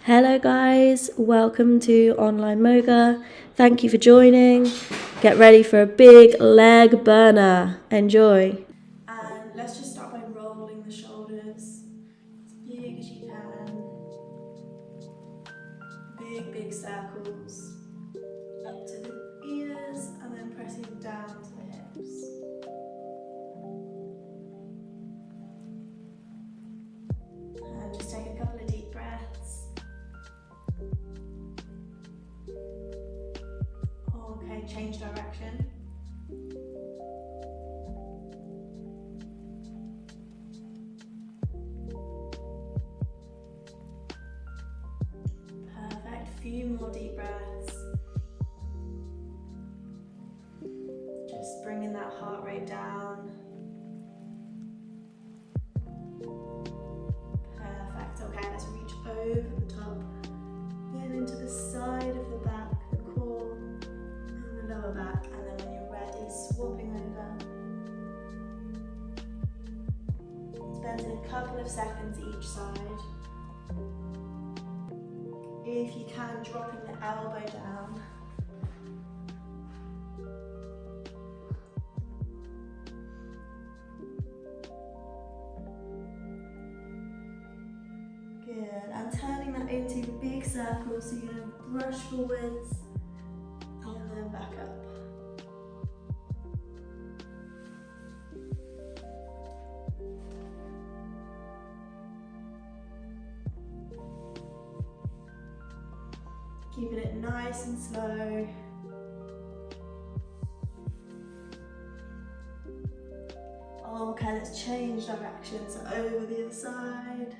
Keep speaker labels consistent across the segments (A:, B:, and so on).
A: Hello guys, welcome to Online Moga. Thank you for joining. Get ready for a big leg burner. Enjoy. And let's just start by rolling the shoulders as big as you can. Big circles up to the ears and then pressing down to the hips. And just take a couple of deep breaths. Okay, change direction. Perfect, few more deep breaths. Just bringing that heart rate down. Perfect, okay, let's reach over the top, then into the side of the back, the core, and the lower back, and then when you're ready, swapping over. Spending a couple of seconds each side. If you can, dropping the elbow down. Good, and turning that into big circles, so you're going to brush forwards and then back up. Keeping it nice and slow. Okay, let's change directions over the other side.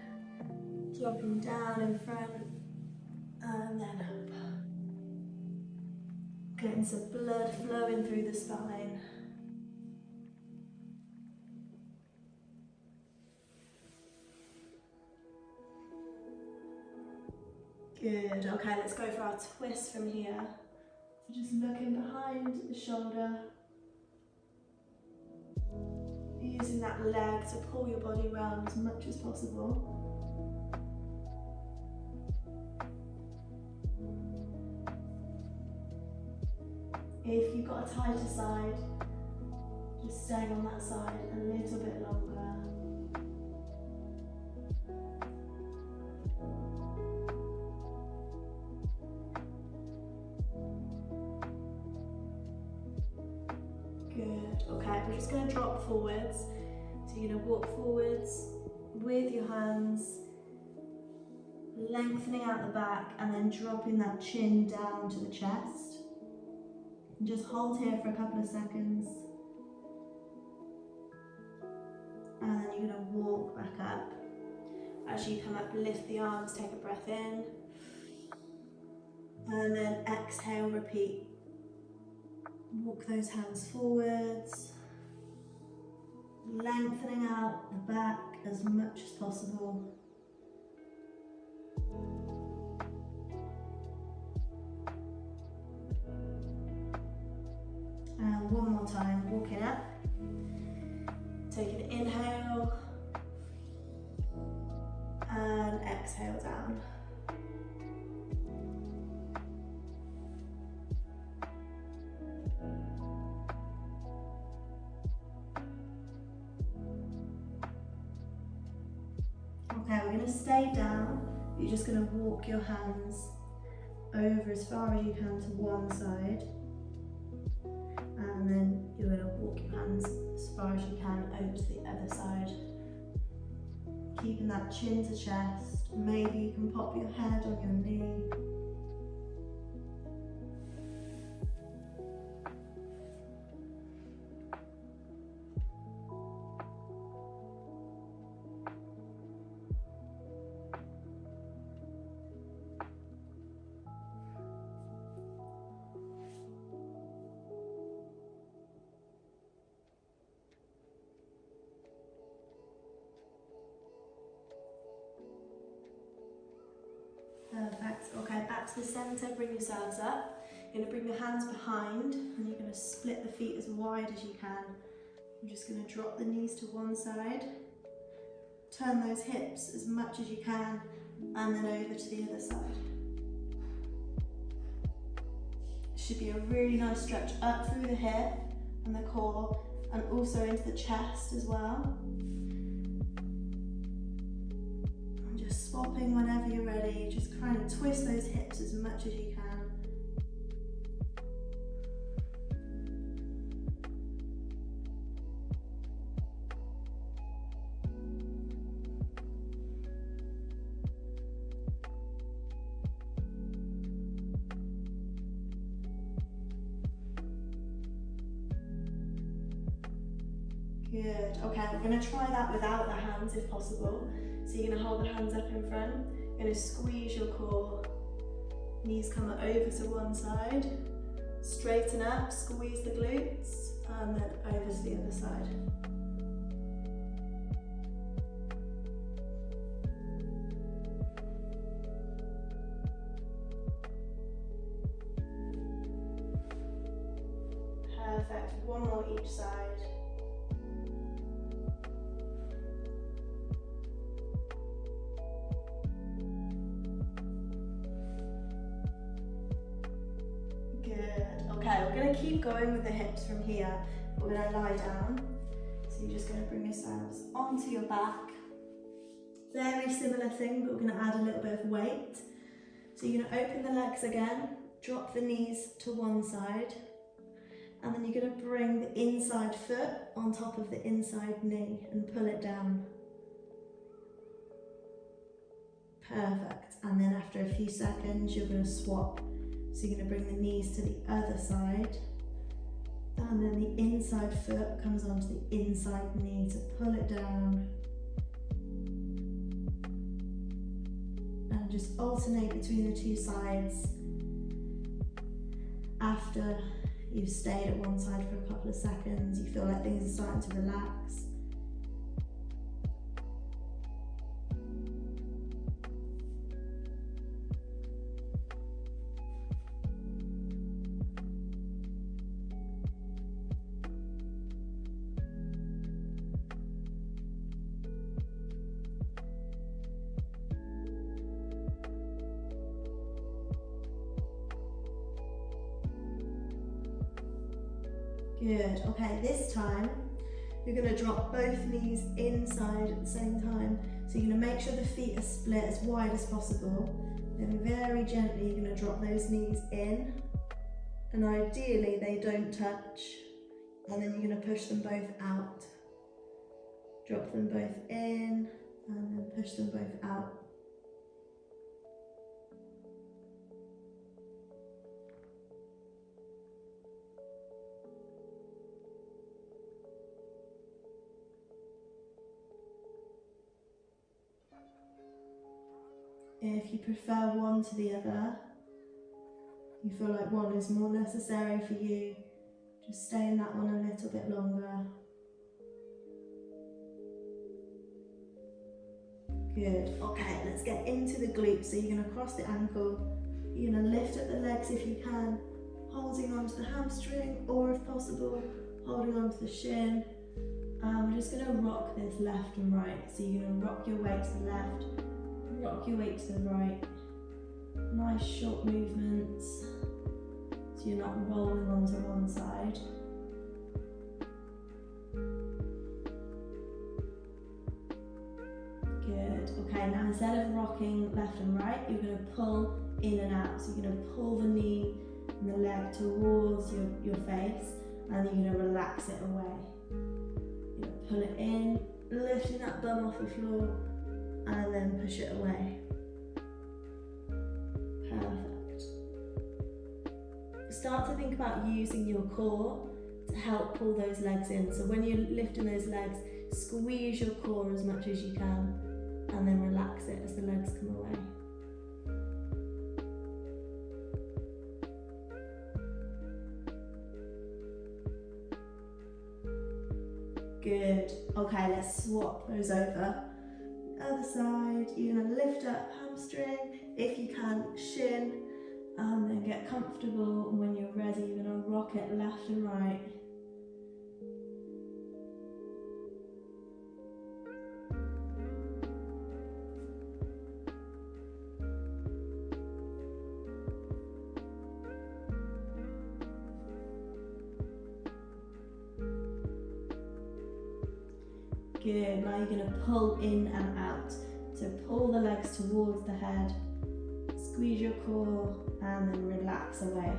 A: Dropping down in front and then up. Getting some blood flowing through the spine. Good, okay, let's go for our twist from here. So just looking behind the shoulder. Using that leg to pull your body around as much as possible. If you've got a tighter side, just staying on that side a little bit longer. Good, okay, we're just going to drop forwards. So you're going to walk forwards with your hands, lengthening out the back and then dropping that chin down to the chest. And just hold here for a couple of seconds. And then you're going to walk back up. As you come up, lift the arms, take a breath in. And then exhale, repeat. Walk those hands forwards. Lengthening out the back as much as possible. And one more time, walking up. Take an inhale. And exhale down. Okay, we're going to stay down. You're just going to walk your hands over as far as you can to one side. And then you're going to walk your hands as far as you can over to the other side. Keeping that chin to chest. Maybe you can pop your head on your knee. Perfect. Okay, back to the centre, bring yourselves up. You're going to bring your hands behind and you're going to split the feet as wide as you can. I'm just going to drop the knees to one side. Turn those hips as much as you can, and then over to the other side. Should be a really nice stretch up through the hip and the core, and also into the chest as well. And just swapping whenever you're ready, just kind of twist those hips as much as you can. Good, okay, we're going to try that without the hands if possible. So you're going to hold the hands up in front, you're going to squeeze your core, knees come over to one side, straighten up, squeeze the glutes, and then over to the other side. Perfect, one more each side. Okay, we're going to keep going with the hips from here. We're going to lie down. So you're just going to bring yourselves onto your back. Very similar thing, but we're going to add a little bit of weight. So you're going to open the legs again, drop the knees to one side, and then you're going to bring the inside foot on top of the inside knee and pull it down. Perfect. And then after a few seconds, you're going to swap. So you're going to bring the knees to the other side, and then the inside foot comes onto the inside knee to pull it down. And just alternate between the two sides. After you've stayed at one side for a couple of seconds, you feel like things are starting to relax. Good, okay, this time you're going to drop both knees inside at the same time. So you're going to make sure the feet are split as wide as possible. Then very gently you're going to drop those knees in, and ideally they don't touch. And then you're going to push them both out. Drop them both in and then push them both out. If you prefer one to the other, you feel like one is more necessary for you, just stay in that one a little bit longer. Good, okay, let's get into the glutes. So you're going to cross the ankle, you're going to lift up the legs if you can, holding onto the hamstring, or if possible, holding onto the shin. We're just going to rock this left and right. So you're going to rock your weight to the left, rock your weight to the right. Nice short movements, so you're not rolling onto one side. Good, okay, now instead of rocking left and right, you're going to pull in and out. So you're going to pull the knee and the leg towards your face, and then you're going to relax it away. You're going to pull it in, lifting that bum off the floor, and then push it away. Perfect. Start to think about using your core to help pull those legs in. So when you're lifting those legs, squeeze your core as much as you can, and then relax it as the legs come away. Good. Okay, let's swap those over. Other side, you're going to lift up hamstring, if you can, shin, and then get comfortable, and when you're ready, you're going to rock it left and right. Good, now you're going to pull in and out. So pull the legs towards the head, squeeze your core, and then relax away.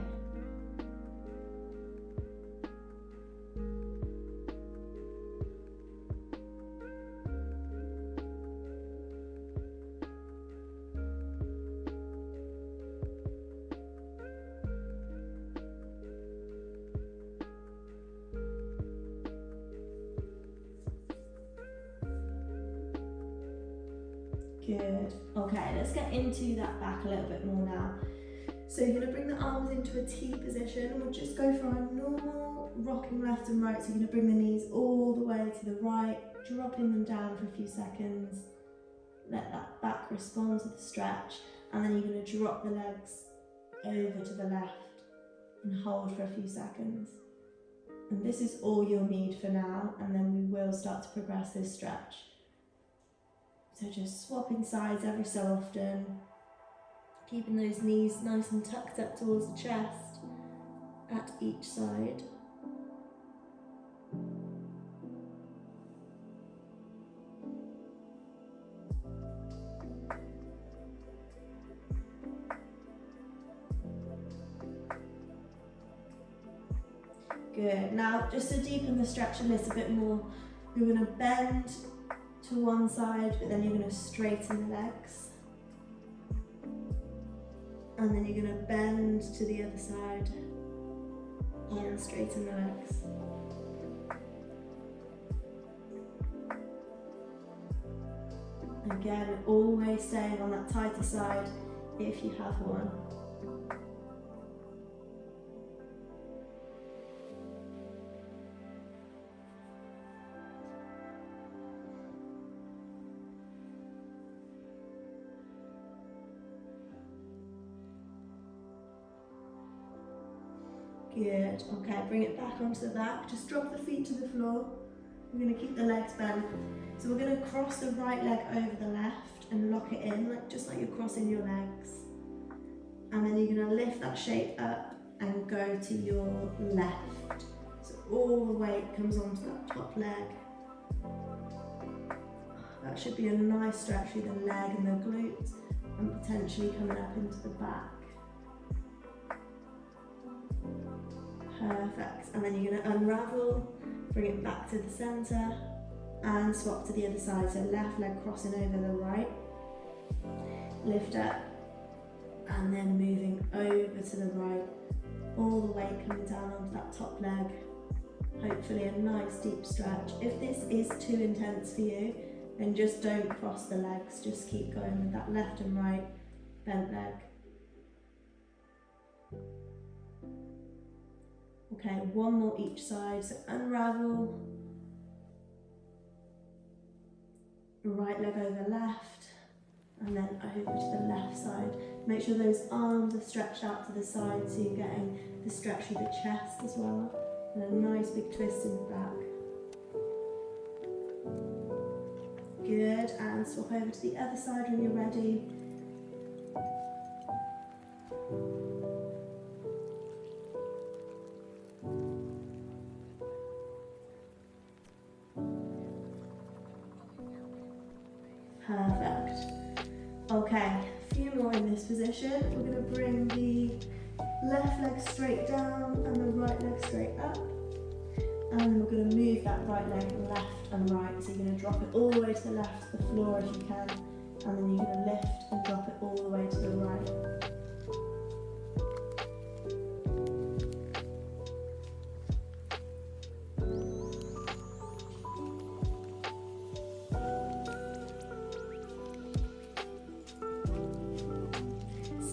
A: Good. Okay, let's get into that back a little bit more now. So you're going to bring the arms into a T position. We'll just go for our normal rocking left and right. So you're going to bring the knees all the way to the right, dropping them down for a few seconds. Let that back respond to the stretch. And then you're going to drop the legs over to the left and hold for a few seconds. And this is all you'll need for now, and then we will start to progress this stretch. So just swapping sides every so often, keeping those knees nice and tucked up towards the chest at each side. Good. Now, just to deepen the stretch a little bit more, you're going to bend to one side, but then you're going to straighten the legs. And then you're going to bend to the other side and straighten the legs. Again, always staying on that tighter side if you have one. Good. Okay, bring it back onto the back. Just drop the feet to the floor. We're going to keep the legs bent. So we're going to cross the right leg over the left and lock it in, just like you're crossing your legs. And then you're going to lift that shape up and go to your left. So all the weight comes onto that top leg. That should be a nice stretch through the leg and the glutes, and potentially coming up into the back. Perfect. And then you're going to unravel, bring it back to the centre, and swap to the other side. So left leg crossing over the right, lift up, and then moving over to the right, all the weight coming down onto that top leg. Hopefully a nice deep stretch. If this is too intense for you, then just don't cross the legs, just keep going with that left and right bent leg. Okay, one more each side. So unravel, right leg over left, and then over to the left side. Make sure those arms are stretched out to the side so you're getting the stretch through the chest as well, and a nice big twist in the back. Good, and swap over to the other side when you're ready. Perfect. Okay, a few more in this position. We're going to bring the left leg straight down and the right leg straight up. And we're going to move that right leg left and right. So you're going to drop it all the way to the left to the floor if you can. And then you're going to lift and drop it all the way to the right.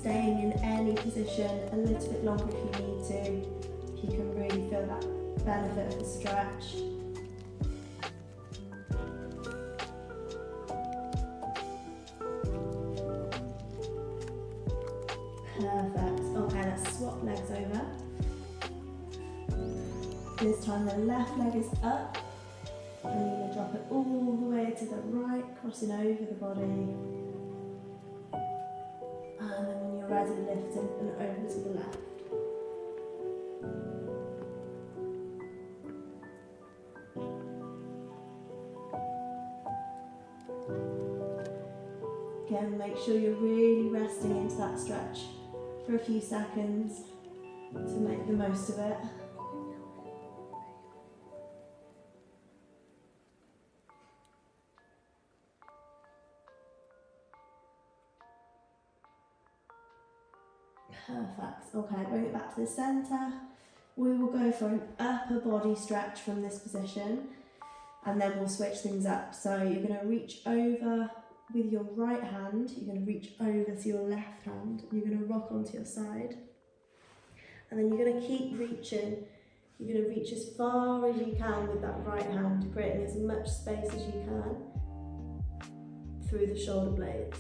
A: Staying in any position a little bit longer if you need to, if you can really feel that benefit of the stretch. Perfect. Okay, let's swap legs over. This time the left leg is up, and you're going to drop it all the way to the right, crossing over the body. And then when you're ready, lifting and over to the left. sure you're really resting into that stretch for a few seconds to make the most of it. Perfect. Okay, bring it back to the centre. We will go for an upper body stretch from this position, and then we'll switch things up. So you're going to reach over with your right hand, you're going to reach over to your left hand, and you're going to rock onto your side. And then you're going to keep reaching. You're going to reach as far as you can with that right hand, creating as much space as you can through the shoulder blades.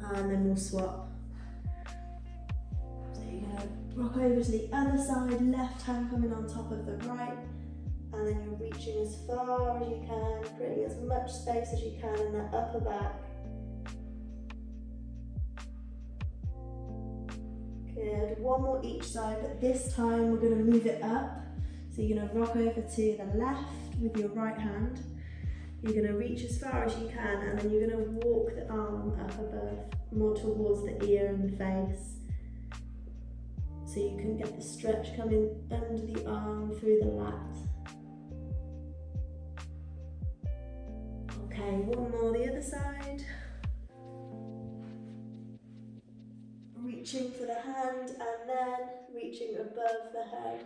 A: And then we'll swap. So you're going to rock over to the other side, left hand coming on top of the right, and then you're reaching as far as you can, creating as much space as you can in that upper back. Good, one more each side, but this time we're going to move it up. So you're going to rock over to the left with your right hand. You're going to reach as far as you can, and then you're going to walk the arm up above, more towards the ear and the face. So you can get the stretch coming under the arm through the lat. Okay, one more the other side. Reaching for the hand and then reaching above the head.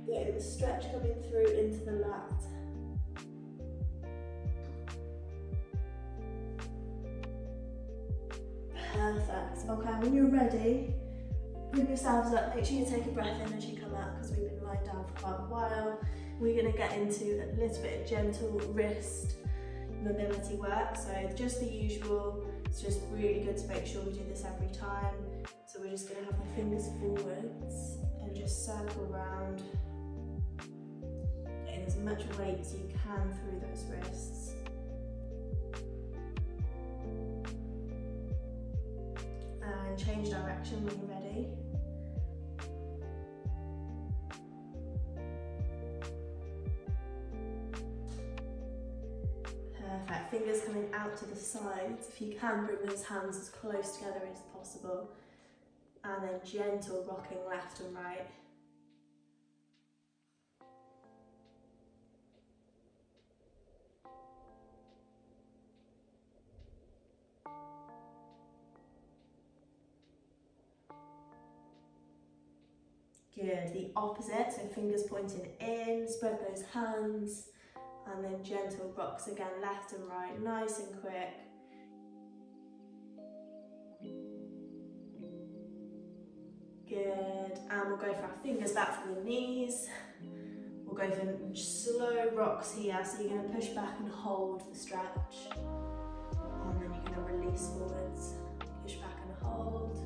A: Getting the stretch coming through into the lat. Perfect. Okay, when you're ready, bring yourselves up. Make sure you take a breath in as you come out, because we've been lying down for quite a while. We're going to get into a little bit of gentle wrist mobility work. So just the usual. It's just really good to make sure we do this every time. So we're just going to have the fingers forwards and just circle around, getting as much weight as you can through those wrists. And change direction when you're ready. Perfect. Fingers coming out to the sides. If you can, bring those hands as close together as possible. And then gentle rocking left and right. Good. The opposite, so fingers pointing in, spread those hands, and then gentle rocks again, left and right, nice and quick. Good. And we'll go for our fingers back from the knees. We'll go for slow rocks here, so you're going to push back and hold the stretch. And then you're going to release forwards. Push back and hold.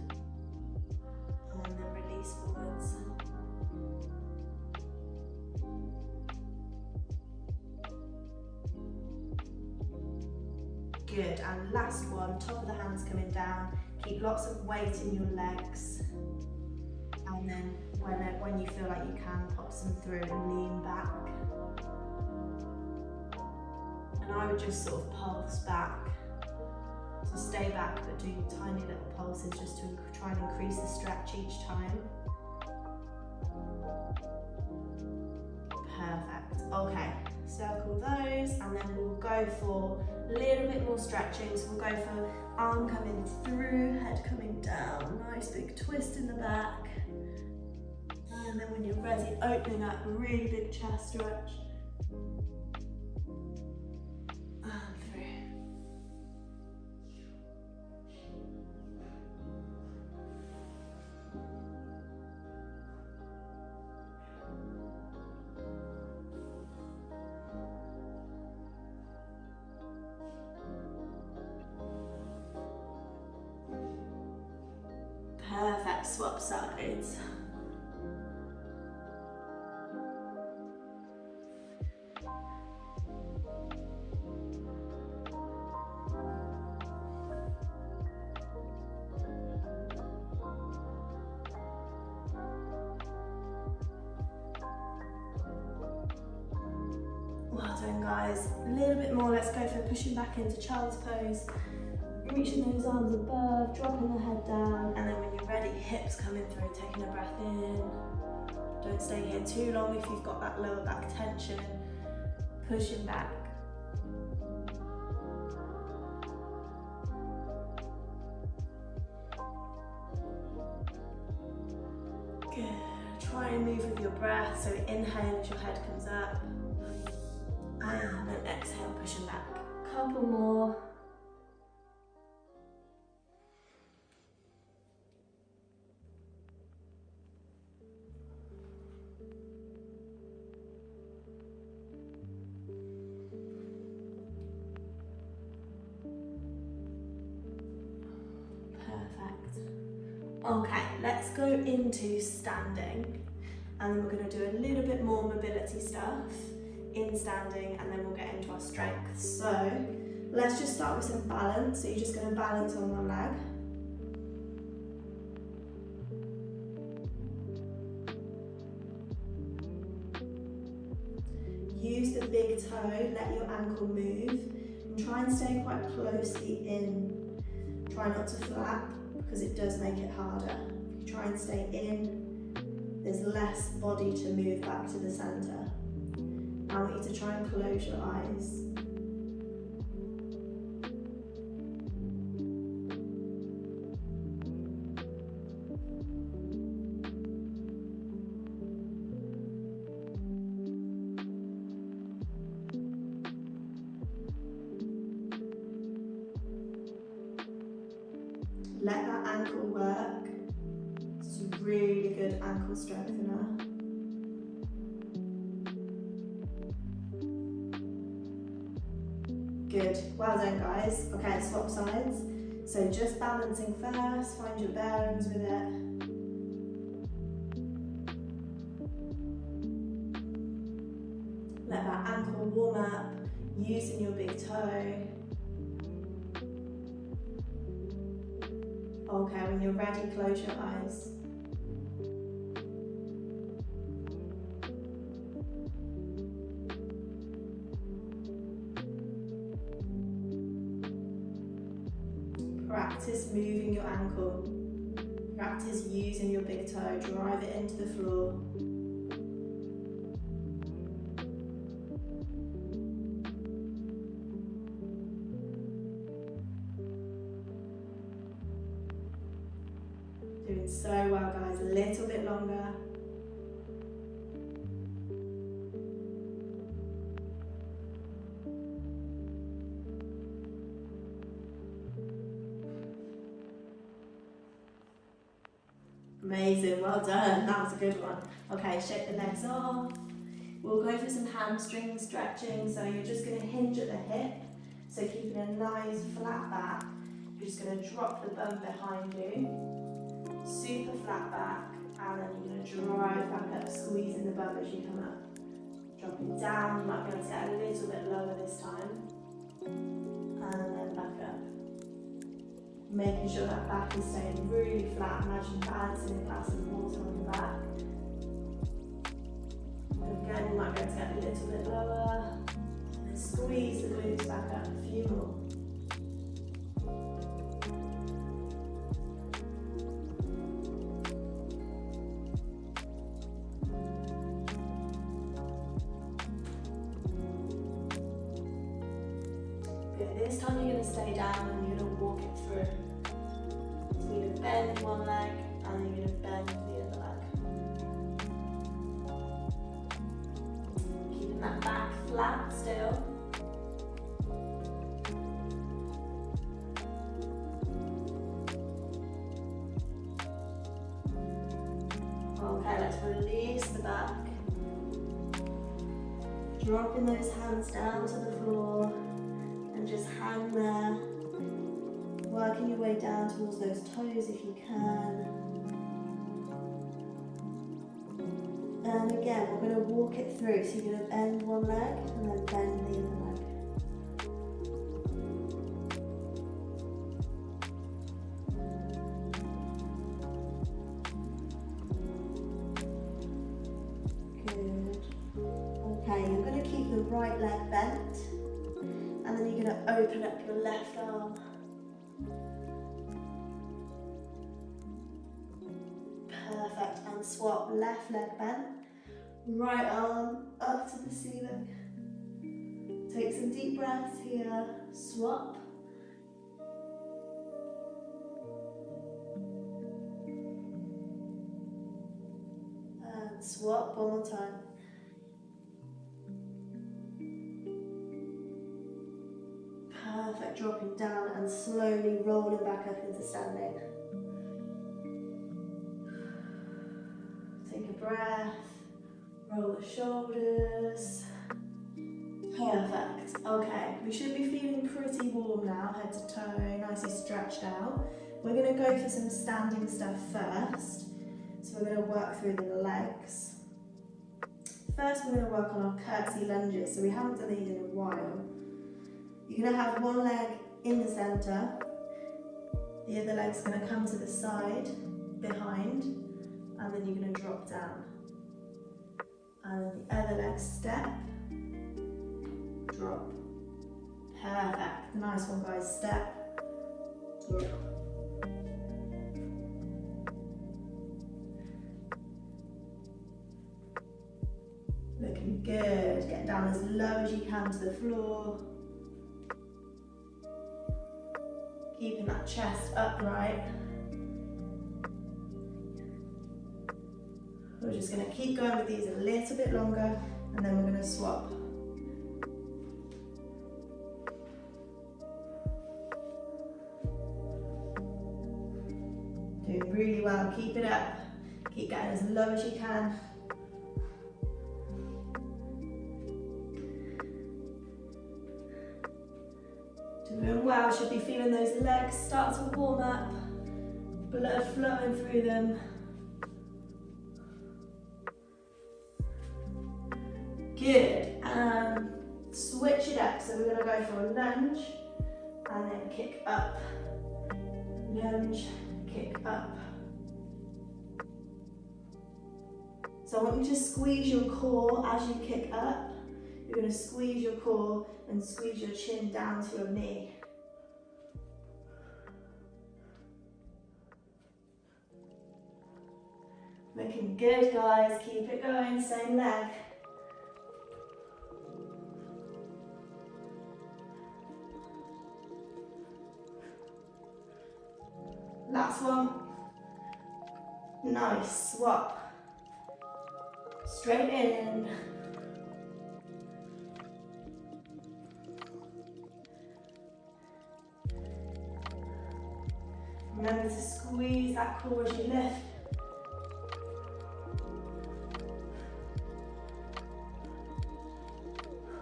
A: And then release forwards. Good, and last one, top of the hands coming down. Keep lots of weight in your legs. And then when you feel like you can, pop some through and lean back. And I would just sort of pulse back. So stay back, but do tiny little pulses just to try and increase the stretch each time. Perfect. Okay, circle those, and then we'll go for a little bit more stretching. So we'll go for arm coming through, head coming down, nice big twist in the back. And then when you're ready, opening up a really big chest stretch. And through. Perfect, swap sides. Well done, guys. A little bit more, let's go for pushing back into child's pose. reaching those arms above, dropping the head down, and then when you're ready, hips coming through, taking a breath in. Don't stay here too long if you've got that lower back tension. Pushing back. Good. Try and move with your breath. So inhale as your head comes up. And then exhale, pushing back. Couple more. Okay, let's go into standing, and then we're going to do a little bit more mobility stuff in standing, and then we'll get into our strength. So let's just start with some balance. So you're just going to balance on one leg. Use the big toe, let your ankle move, and try and stay quite closely in. Try not to flap, because it does make it harder. If you try and stay in, there's less body to move back to the centre. I want you to try and close your eyes. Let that ankle work. It's a really good ankle strengthener. Good, well done guys. Okay, swap sides. So just balancing first, find your bearings with it. Let that ankle warm up, using your big toe. Okay, when you're ready, close your eyes. Practice moving your ankle. Practice using your big toe. Drive it into the floor. Doing so well guys, a little bit longer. Amazing, well done, that was a good one. Okay, shake the legs off. We'll go for some hamstring stretching, so you're just going to hinge at the hip, so keeping a nice flat back. You're just going to drop the bum behind you. Super flat back, and then you're going to drive back up, squeezing the bum as you come up. Dropping down, you might be able to get a little bit lower this time. And then back up. Making sure that back is staying really flat. Imagine balancing a glass of water on your back. Again, you might be able to get a little bit lower. And squeeze the glutes back up, a few more. This time you're going to stay down and you're going to walk it through. So you're going to bend one leg and then you're going to bend the other leg. Keeping that back flat still. Okay, let's release the back. Dropping those hands down to the floor. And just hang there, working your way down towards those toes if you can. And again, we're going to walk it through. So you're going to bend one leg and then bend the other leg. Good. Okay, you're going to keep the right leg bent. And then you're going to open up your left arm. Perfect, and swap, left leg bent, right arm up to the ceiling. Take some deep breaths here, swap. And swap one more time. Perfect, dropping down and slowly rolling back up into standing. Take a breath, roll the shoulders. Perfect, okay, we should be feeling pretty warm now, head to toe, nicely stretched out. We're going to go for some standing stuff first. So we're going to work through the legs. First we're going to work on our curtsy lunges, so we haven't done these in a while. You're going to have one leg in the centre, the other leg's going to come to the side, behind, and then you're going to drop down. And the other leg step, drop. Perfect, nice one guys, step, drop. Looking good, get down as low as you can to the floor. Keeping that chest upright. We're just going to keep going with these a little bit longer and then we're going to swap. Doing really well, keep it up. Keep getting as low as you can. Doing well, should be feeling those legs start to warm up, blood flowing through them. Good, and switch it up. So we're going to go for a lunge and then kick up. Lunge, kick up. So I want you to squeeze your core as you kick up. You're going to squeeze your core and squeeze your chin down to your knee. Looking good guys, keep it going, same leg. Last one. Nice, swap. Straight in. Remember to squeeze that core as you lift.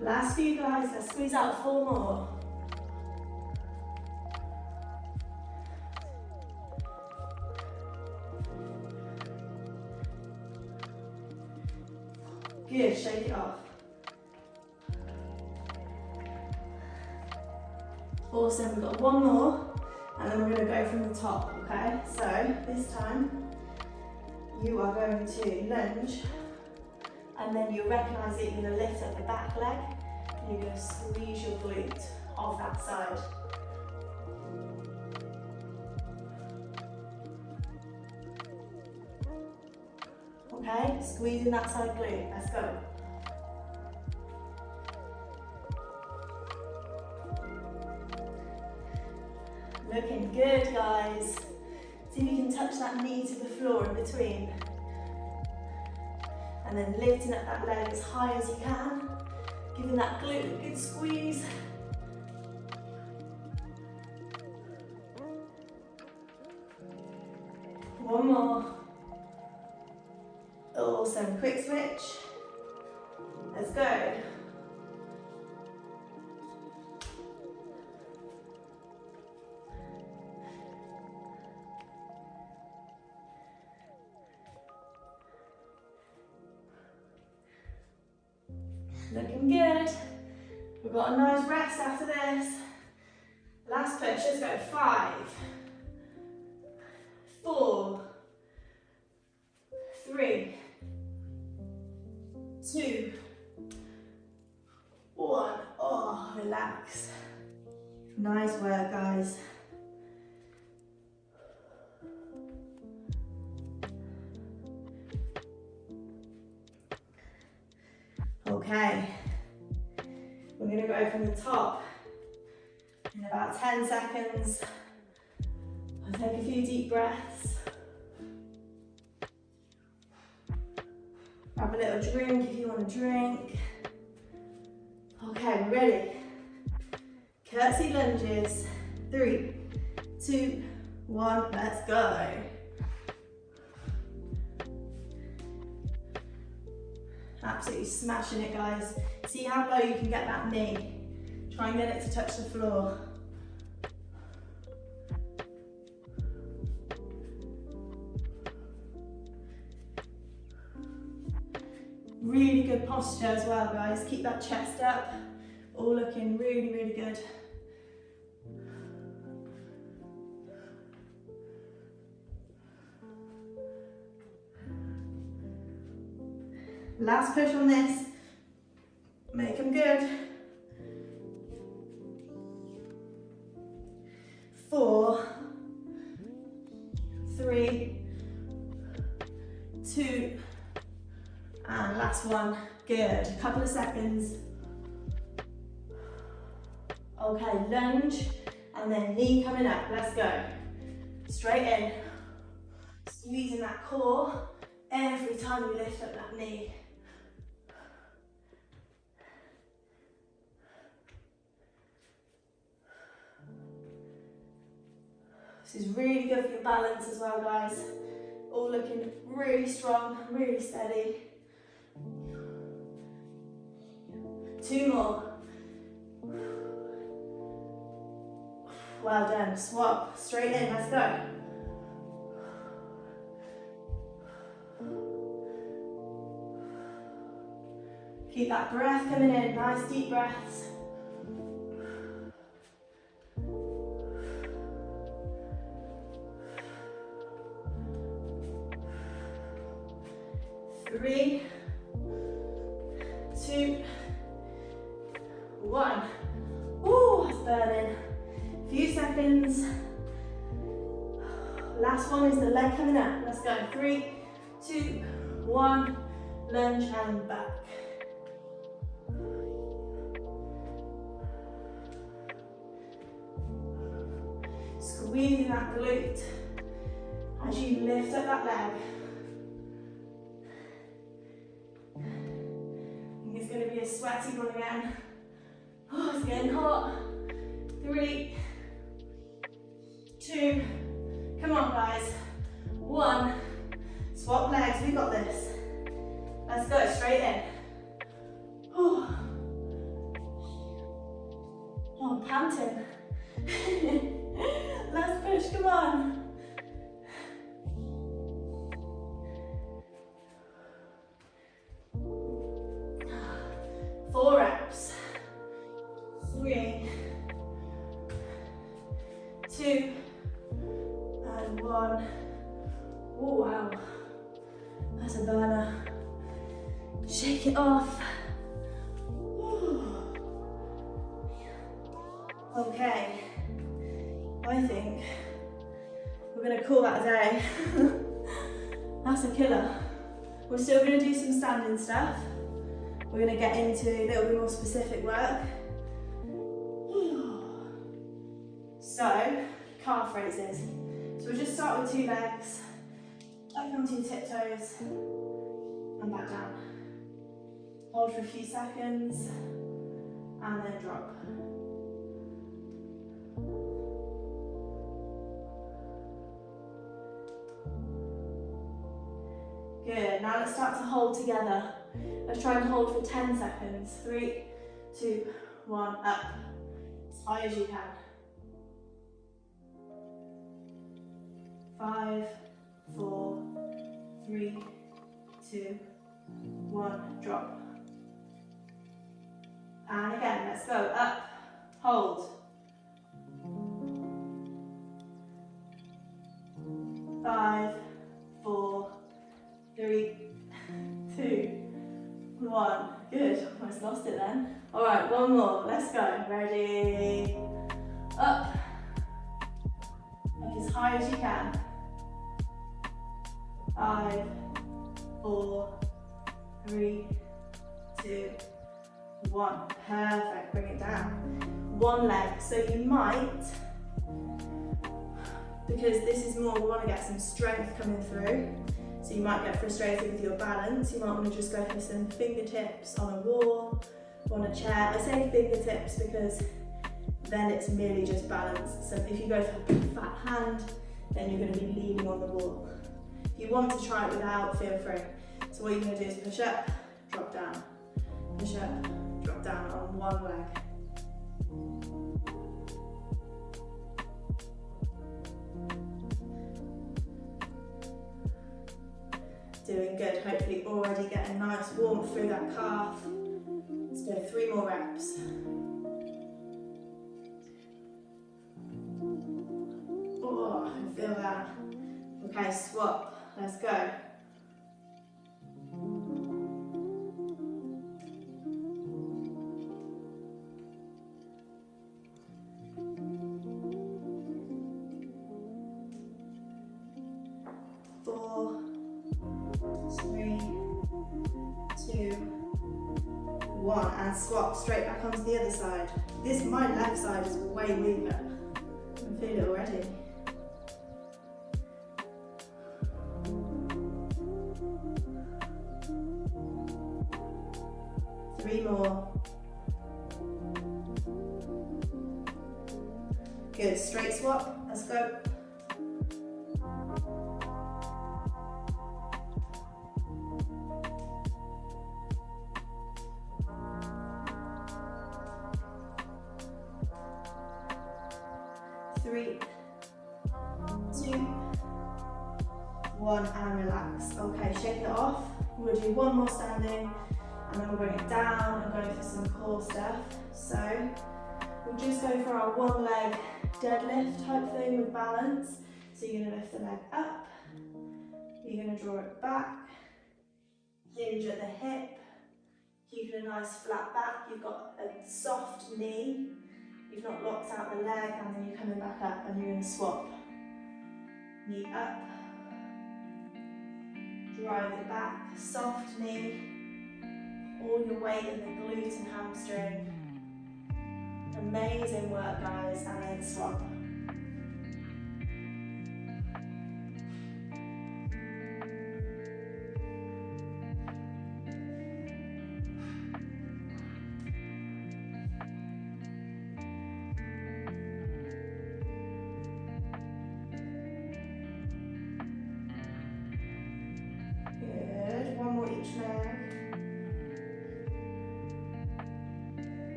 A: Last few guys, let's squeeze out 4 more. Good, shake it off. Awesome, we've got 1 more. And then we're going to go from the top, okay? So, this time, you are going to lunge, and then you'll recognise that you're going to lift up the back leg, and you're going to squeeze your glute off that side. Okay, squeezing that side glute, let's go. Looking good, guys. See if you can touch that knee to the floor in between. And then lifting up that leg as high as you can. Giving that glute a good squeeze. One more. Awesome, quick switch. Let's go. Looking good. We've got a nice rest after this. Last push, let's go. 5, 4, 3, 2, 1. Oh, relax. Nice work, guys. Okay, we're going to go from the top in about 10 seconds. I'll take a few deep breaths. Grab a little drink if you want to drink. Okay, we're ready. Curtsy lunges. 3, 2, 1, let's go. Absolutely smashing it, guys. See how low you can get that knee. Try and get it to touch the floor. Really good posture as well, guys. Keep that chest up. All looking really, really good. Last push on this. Make them good. 4, 3, 2, and last one. Good. A couple of seconds. Okay, lunge and then knee coming up. Let's go. Straight in. Squeezing that core every time you lift up that knee. This is really good for your balance as well, guys. All looking really strong, really steady. 2 more. Well done. Swap straight in. Let's go. Keep that breath coming in. Nice deep breaths. 3, 2, 1. Ooh, it's burning. Few seconds. Last one is the leg coming up. Let's go. 3, 2, 1. Lunge and back. Squeezing that glute as you lift up that leg. It's going to be a sweaty one again. Oh, it's getting hot. 3, 2, come on guys. 1, swap legs, we got this. Let's go, straight in. Oh, I'm panting. Last push, come on. 4 reps. 3, 2, and 1. Oh wow, that's a burner. Shake it off. Okay, I think we're going to call that a day. That's a killer. We're still going to do some standing stuff. We're going to get into a little bit more specific work. So, calf raises. So we'll just start with 2 legs, up onto your tiptoes, and back down. Hold for a few seconds, and then drop. Good, now let's start to hold together. Let's try and hold for 10 seconds. 3, 2, 1, up. As high as you can. 5, 4, 3, 2, 1, drop. And again, let's go, up, hold. 5, 4, 3, 2, 1. Good, almost lost it then. All right, one more, let's go. Ready, up, up as high as you can. 5, 4, 3, 2, 1. Perfect, bring it down. One leg, so you might, because this is more, we want to get some strength coming through, so you might get frustrated with your balance. You might want to just go for some fingertips on a wall, on a chair. I say fingertips because then it's merely just balance. So if you go for a fat hand, then you're going to be leaning on the wall. If you want to try it without, feel free. So what you're going to do is push up, drop down, push up, drop down on one leg. Doing good, hopefully already getting nice warmth through that calf. Let's do 3 more reps. Oh, I can feel that. Okay, swap, let's go. And swap straight back onto the other side. My left side is way weaker. I can feel it already. Three more. Good, straight swap, let's go. And relax. Okay, shake it off. We're going to do one more standing and then we'll bring it down and go for some core stuff. So we'll just go for our one leg deadlift type thing with balance. So you're going to lift the leg up, you're going to draw it back, hinge at the hip, keeping a nice flat back. You've got a soft knee, you've not locked out the leg, and then you're coming back up and you're going to swap. Knee up, drive it back, soft knee, all your weight in the glute and hamstring. Amazing work, guys, and then swap.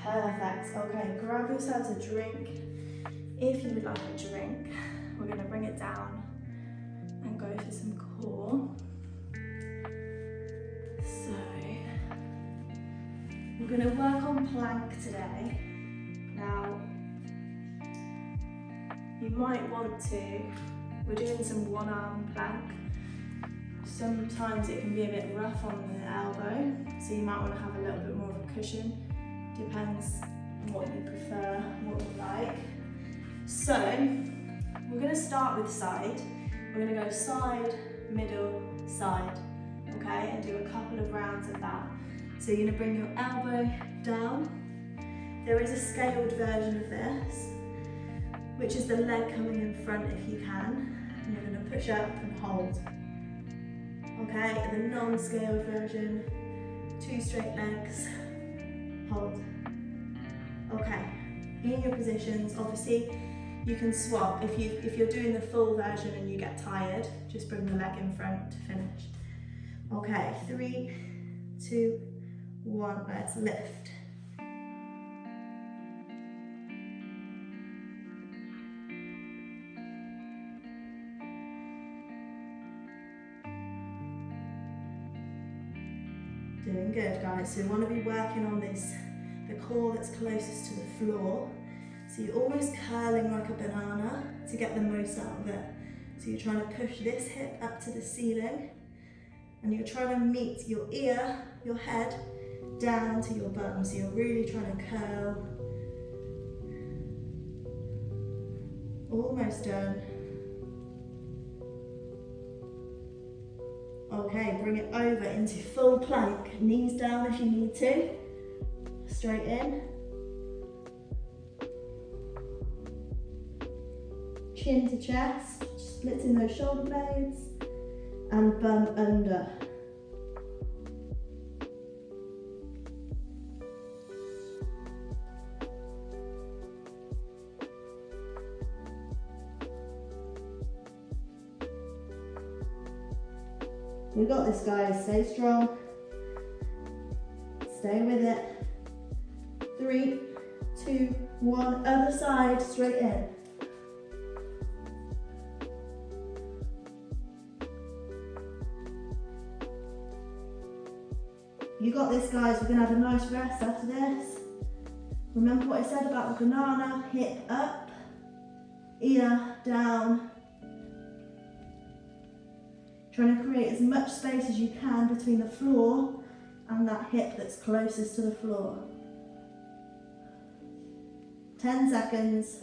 A: Perfect. Okay, grab yourselves a drink. If you would like a drink, we're going to bring it down and go for some core. So, we're going to work on plank today. Now, you might want to, we're doing some one arm plank. Sometimes it can be a bit rough on the elbow, so you might want to have a little bit more of a cushion. Depends on what you prefer, what you like. So, we're going to start with side. We're going to go side, middle, side, okay? And do a couple of rounds of that. So you're going to bring your elbow down. There is a scaled version of this, which is the leg coming in front if you can. And you're going to push up and hold. Okay, and the non-scaled version, 2 straight legs, hold. Okay, in your positions, obviously you can swap. If you're doing the full version and you get tired, just bring the leg in front to finish. Okay, 3, 2, 1, let's lift. Doing good, guys. So we want to be working on this, the core that's closest to the floor. So you're almost curling like a banana to get the most out of it. So you're trying to push this hip up to the ceiling, and you're trying to meet your ear, your head, down to your bum. So you're really trying to curl. Almost done. Okay, bring it over into full plank. Knees down if you need to. Straight in. Chin to chest, splitting those shoulder blades, and bum under. We got this, guys. Stay strong. Stay with it. 3, 2, 1. Other side, straight in. You got this, guys. We're going to have a nice rest after this. Remember what I said about the banana? Hip up, ear down. Trying to create as much space as you can between the floor and that hip that's closest to the floor. 10 seconds.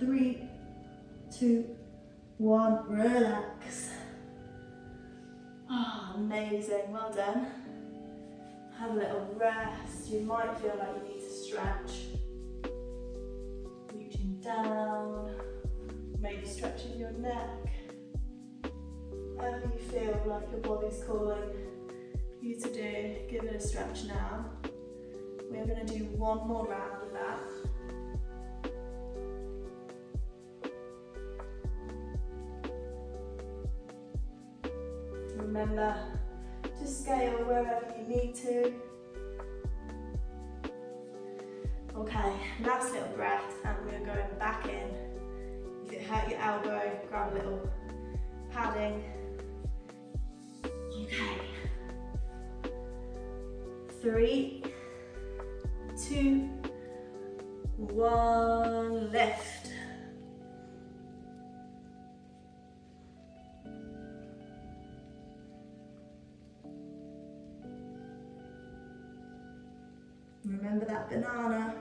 A: 3, 2, 1, relax. Oh, amazing, well done. Have a little rest. You might feel like you need to stretch. Reaching down. Maybe stretching your neck. Whatever you feel like your body's calling you to do, give it a stretch now. We're going to do one more round of that. Remember to scale wherever you need to. Okay, last little breath, and we're going back in. If it hurt your elbow, grab a little padding. Okay. 3, 2, 1, lift. Remember that banana.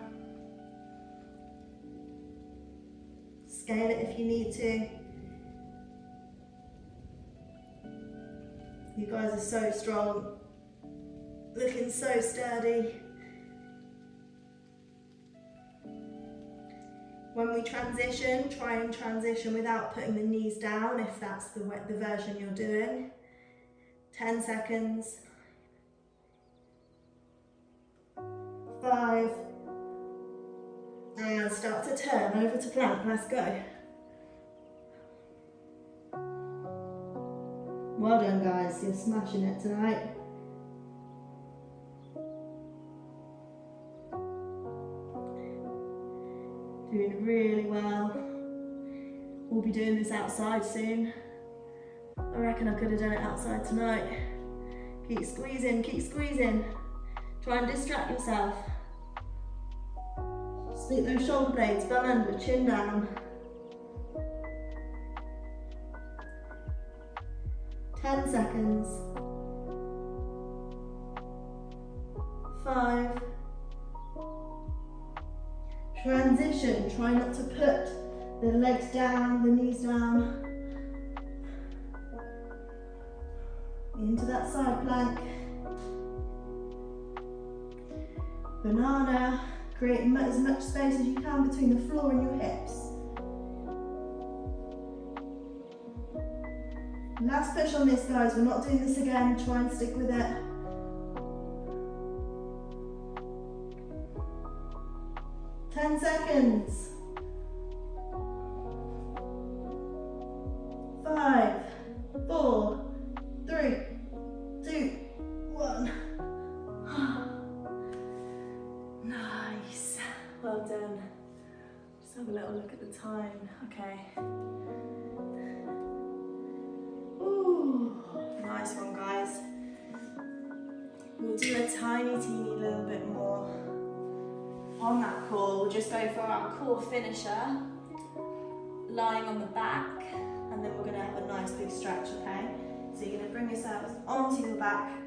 A: Scale it if you need to. You guys are so strong, looking so sturdy. When we transition, try and transition without putting the knees down if that's the version you're doing. 10 seconds. 5. And start to turn over to plank. Let's go. Well done, guys. You're smashing it tonight. Doing really well. We'll be doing this outside soon. I reckon I could have done it outside tonight. Keep squeezing, keep squeezing. Try and distract yourself. Split those shoulder blades, bum under, chin down. 10 seconds. 5. Transition, try not to put the legs down, the knees down. Into that side plank. Banana, create as much space as you can between the floor and your hips. Last push on this, guys. We're not doing this again. Try and stick with it. 10 seconds. 5, 4, 3, 2, 1. Nice. Well done. Just have a little look at the time. Okay. Ooh, nice one, guys. We'll do a tiny, teeny little bit more. On that core, we'll just go for our core finisher, lying on the back, and then we're going to have a nice big stretch, okay? So you're going to bring yourselves onto your back.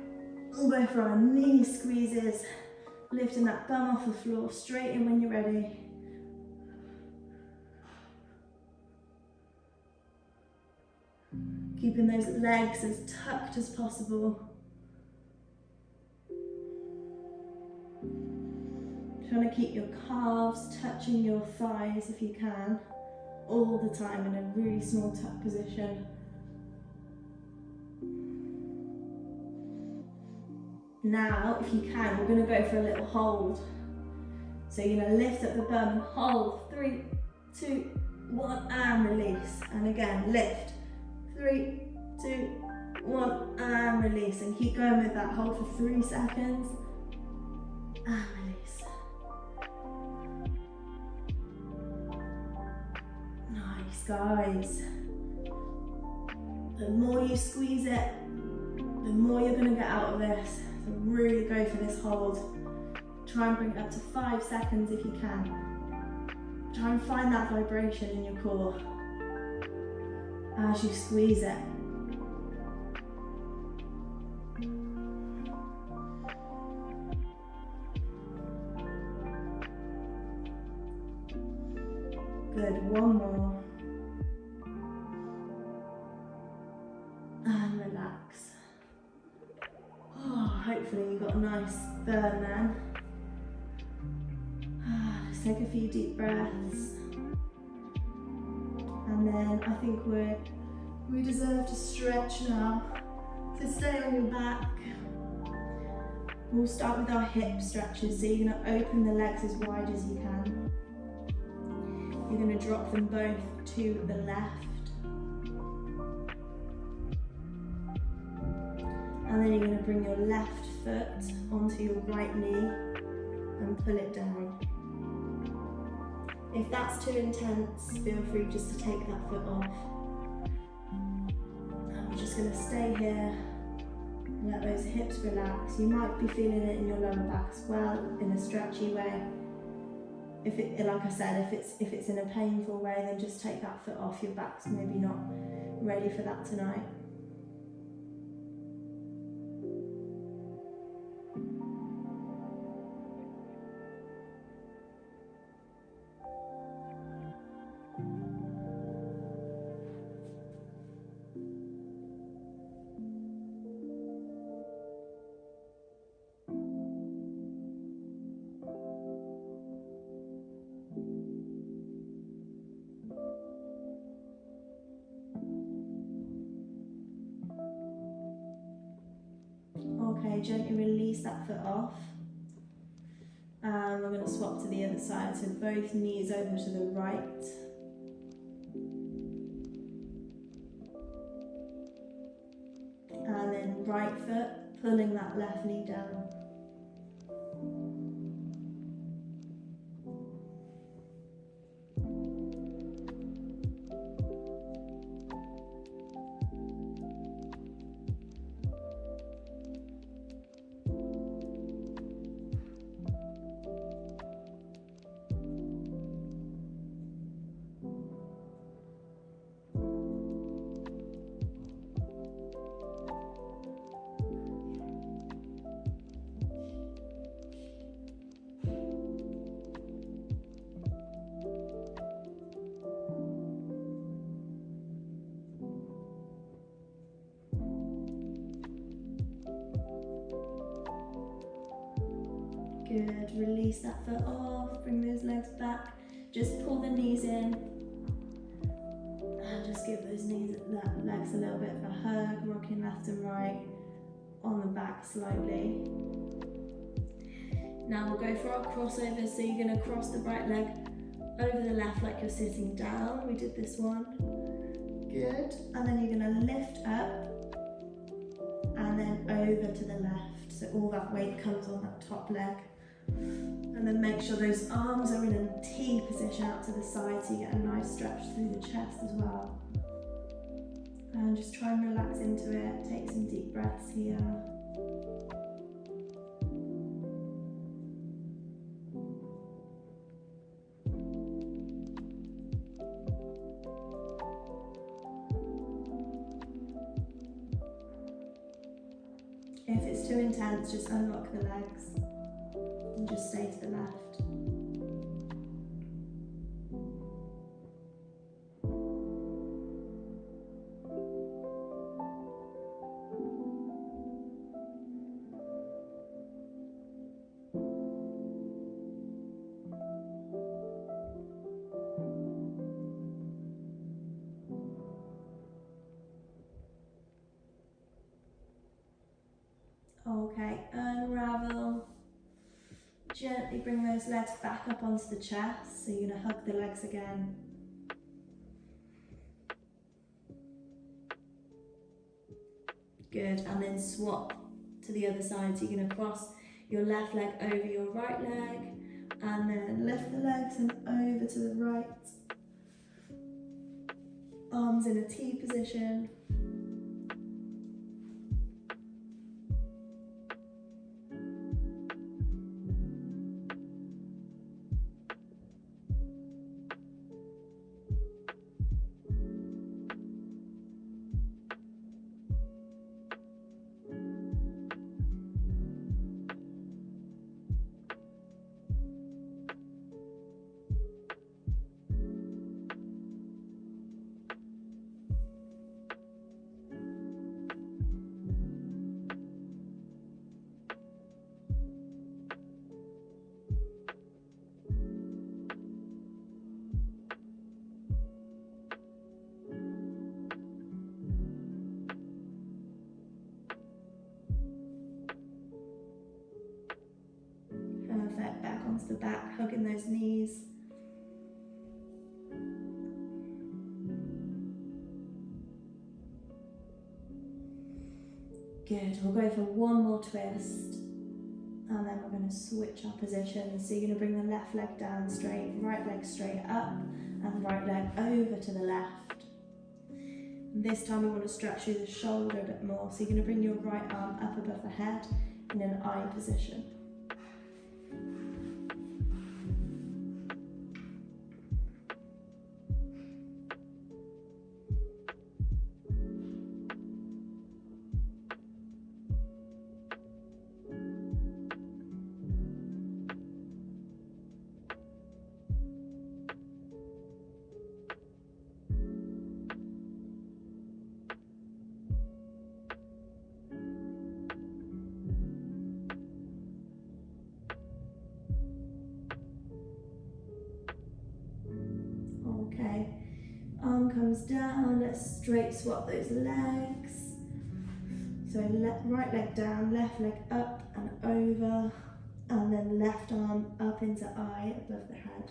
A: We'll go for our knee squeezes, lifting that bum off the floor, straight in when you're ready. Keeping those legs as tucked as possible. Trying to keep your calves touching your thighs if you can, all the time in a really small tuck position. Now, if you can, we're going to go for a little hold. So you're going to lift up the bum and hold. 3, 2, 1, and release. And again, lift. 3, 2, 1, and release. And keep going with that hold for 3 seconds. And release. Nice, guys. The more you squeeze it, the more you're going to get out of this. So really go for this hold. Try and bring it up to 5 seconds if you can. Try and find that vibration in your core as you squeeze it. Good, one more. And relax. Oh, hopefully you got a nice burn then. Just take a few deep breaths. And then I think we deserve to stretch now. So stay on your back. We'll start with our hip stretches. So you're going to open the legs as wide as you can. You're going to drop them both to the left. And then you're going to bring your left foot onto your right knee and pull it down. If that's too intense, feel free just to take that foot off. And we're just going to stay here, let those hips relax. You might be feeling it in your lower back as well, in a stretchy way. If it, like I said, if it's in a painful way, then just take that foot off. Your back's maybe not ready for that tonight. Okay, gently release that foot off. And we're going to swap to the other side, so both knees over to the right. And then right foot, pulling that left knee down. Good, release that foot off, bring those legs back, just pull the knees in and just give those legs a little bit of a hug, rocking left and right on the back slightly. Now we'll go for our crossover, so you're going to cross the right leg over the left like you're sitting down. We did this one. Good, and then you're going to lift up and then over to the left, so all that weight comes on that top leg. And then make sure those arms are in a T position out to the side, so you get a nice stretch through the chest as well. And just try and relax into it, take some deep breaths here. If it's too intense, just unlock the legs and just stay to the left. Okay, unravel. Gently bring those legs back up onto the chest. So you're going to hug the legs again. Good, and then swap to the other side. So you're going to cross your left leg over your right leg, and then lift the legs and over to the right. Arms in a T position. Perfect, back onto the back, hugging those knees. Good, we'll go for one more twist. And then we're going to switch our positions. So you're going to bring the left leg down straight, right leg straight up, and right leg over to the left. And this time we want to stretch through the shoulder a bit more. So you're going to bring your right arm up above the head in an I position. Okay, arm comes down, let's straight swap those legs. So right leg down, left leg up and over, and then left arm up into I above the head.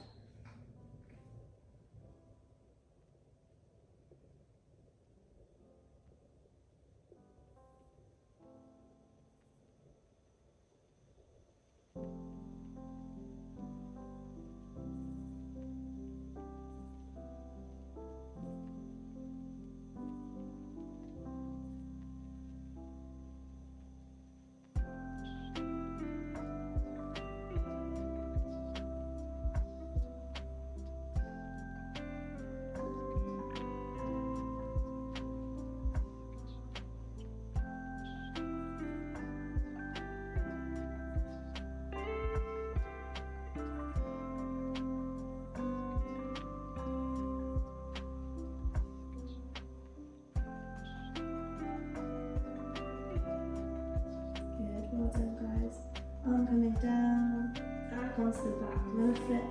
A: Well done, guys. Arm coming down, back onto the back. We're going to flip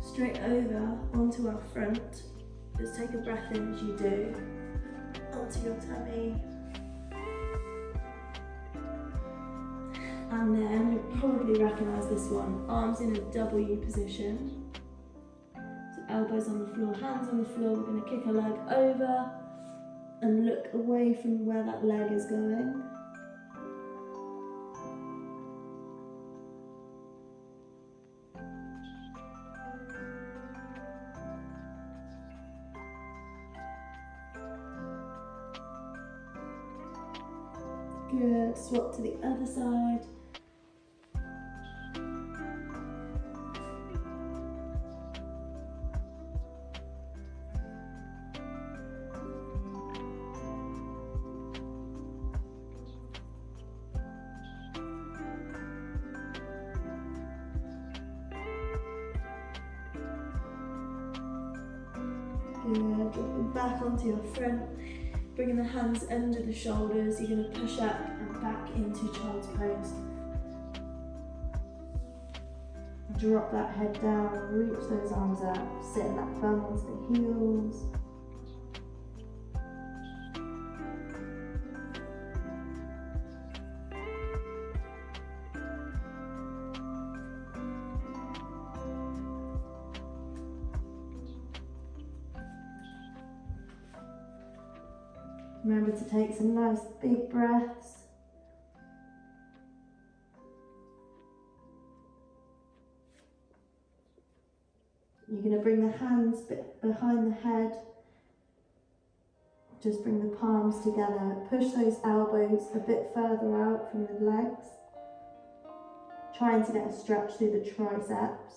A: straight over onto our front. Just take a breath in as you do, onto your tummy. And then you'll probably recognise this one. Arms in a W position. So elbows on the floor, hands on the floor. We're going to kick a leg over and look away from where that leg is going. Good, swap to the other side. Good, dropping back onto your front, bringing the hands under the shoulders. You're going to push up and back into child's pose. Drop that head down, reach those arms out, sitting that bum onto the heels. Remember to take some nice big breaths. You're going to bring the hands behind the head. Just bring the palms together. Push those elbows a bit further out from the legs. Trying to get a stretch through the triceps.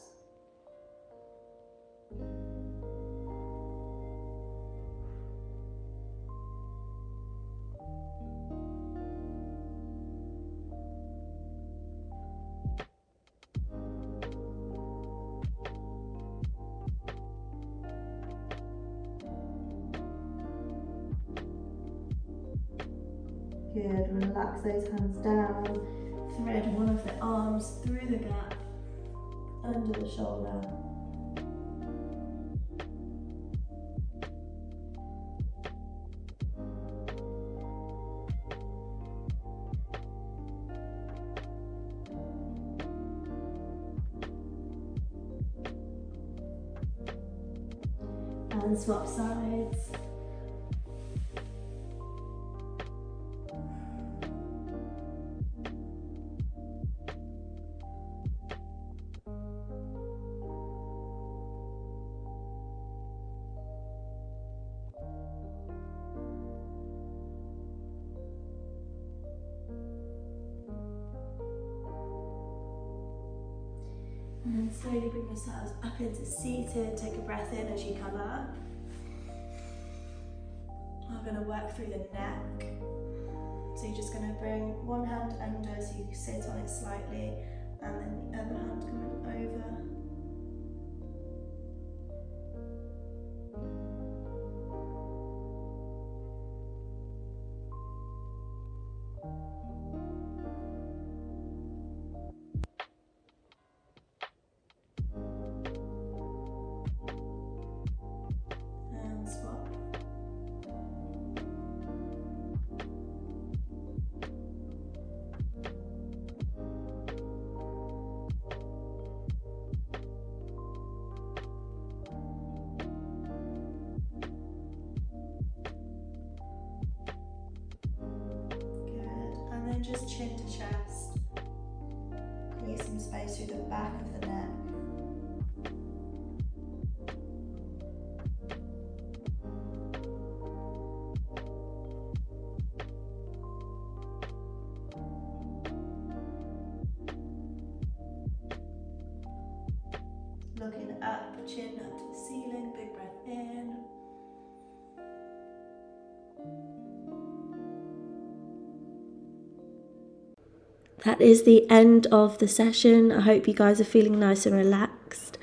A: Good, relax those hands down, thread one of the arms through the gap, under the shoulder. And swap sides. And then slowly bring yourselves up into seated. Take a breath in as you come up. I'm going to work through the neck. So you're just going to bring one hand under so you can sit on it slightly, and then the other hand coming over. Just chin to chest. Create some space through the back of the neck. Looking up, chin up to the ceiling, big breath in. That is the end of the session. I hope you guys are feeling nice and relaxed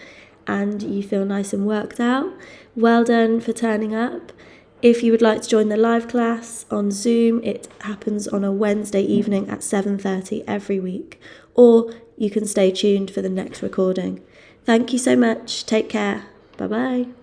A: and you feel nice and worked out. Well done for turning up. If you would like to join the live class on Zoom, it happens on a Wednesday evening at 7:30 every week, or you can stay tuned for the next recording. Thank you so much. Take care. Bye bye.